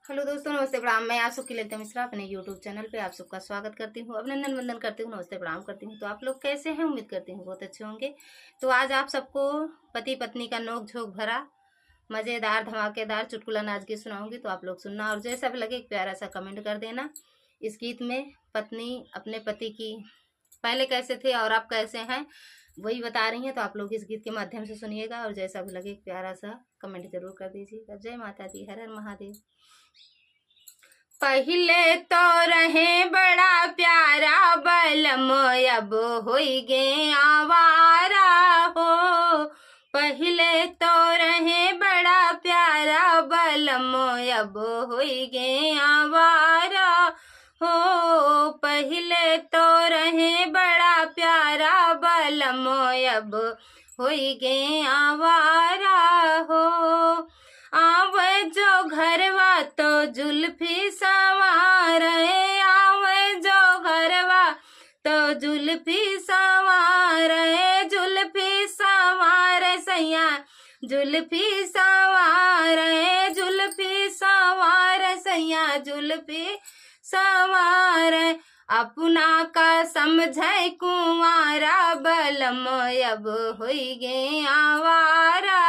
Hello दोस्तों, नमस्ते प्रणाम। मैं आप सबकी ललिता मिश्रा अपने यूट्यूब चैनल पे आप सबका स्वागत करती हूँ, अभिनंदन वंदन करती हूँ, नमस्ते प्रणाम करती हूँ। तो आप लोग कैसे हैं? उम्मीद करती हूँ बहुत अच्छे होंगे। तो आज आप सबको पति पत्नी का नोक झोंक भरा मज़ेदार धमाकेदार चुटकुला नाच गीत सुनाऊंगी। तो आप लोग सुनना और जैसा भी लगे एक प्यारा सा कमेंट कर देना। इस गीत में पत्नी अपने पति की पहले कैसे थे और अब कैसे हैं वही बता रही हैं। तो आप लोग इस गीत के माध्यम से सुनिएगा और जैसा भी लगे एक प्यारा सा कमेंट जरूर कर दीजिएगा। जय माता दी, हर हर महादेव। पहले तो रहे बड़ा प्यारा बलम, अब होई गे आवारा हो। पहले तो रहे बड़ा प्यारा बलम, अब होई गे आवारा हो। पहले तो रहे बड़ा प्यारा बलम, अब होई गे आवारा हो। आवे जो घरवा तो जुल्फी संवारे, आवे जो घरवा तो जुल्फी संवारे, जुल्फी संवारे सैया जुल्फी संवारे, जुल्फी संवारे सैया जुल्फी संवारे। अपना का समझे कुंवारा बलम, अब होई गे आवारा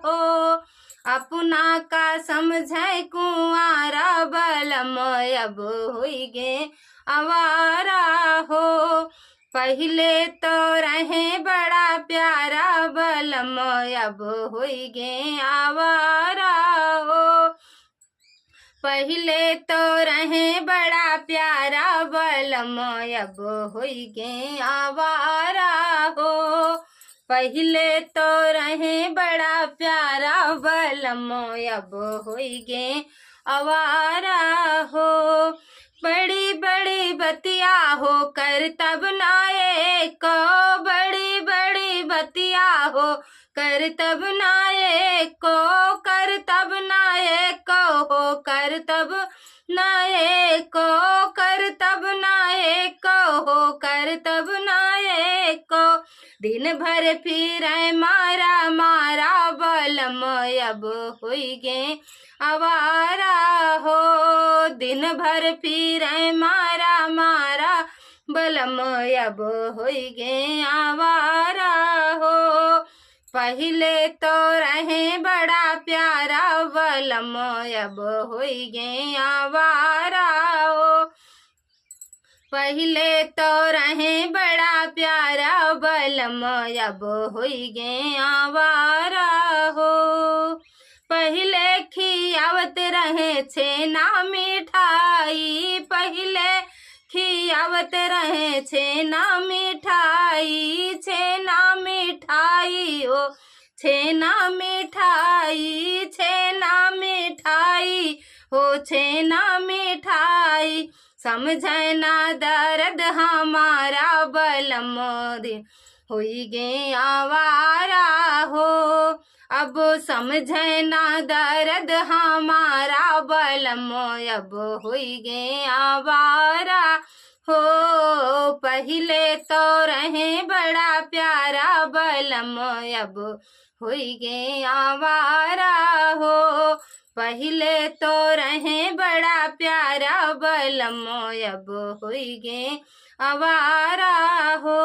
हो। अपना का समझे कुंवारा बलम, अब होई गे आवारा हो। पहले तो रहे बड़ा प्यारा बलम, अब होई गे आवारा हो। पहले तो रहे बड़ा प्यारा बलम, अब होई गे आवारा हो। पहले तो रहे बड़ा प्यारा बलम, अब होई गे आवारा हो। बड़ी बड़ी बतिया हो कर तब नाये को, बड़ी बड़ी बतिया हो कर तब नाये को, कर तब नाये को हो, कर तब नाये को, कर तब नाये को हो, कर तब नाये को। दिन भर फिरे मारा मारा बलम, अब होई गे आवारा हो। दिन भर फिरे मारा मारा बलम, अब होई गे आवारा हो। पहले तो रहे बड़ा प्यारा बलम, अब होई गे आवारा हो। पहले तो रहे बड़ा प्यारा बलम, अब होई गे आवारा हो। पहले खियावत रहे छेना मिठाई, पहले खियावत रहे छेना मिठाई, छेना मिठाई हो, छेना मिठाई, छेना मिठाई हो, छेना मिठाई। समझे ना दर्द हमारा बलम, दिन होई गे आवारा हो। अब समझे ना दर्द हमारा बलम, अब होई गे आवारा हो। पहले तो रहे बड़ा प्यारा बलम, अब होई गे आवारा हो। पहले तो रहे बड़ा प्यारा बलम, अब होई गे आवारा हो।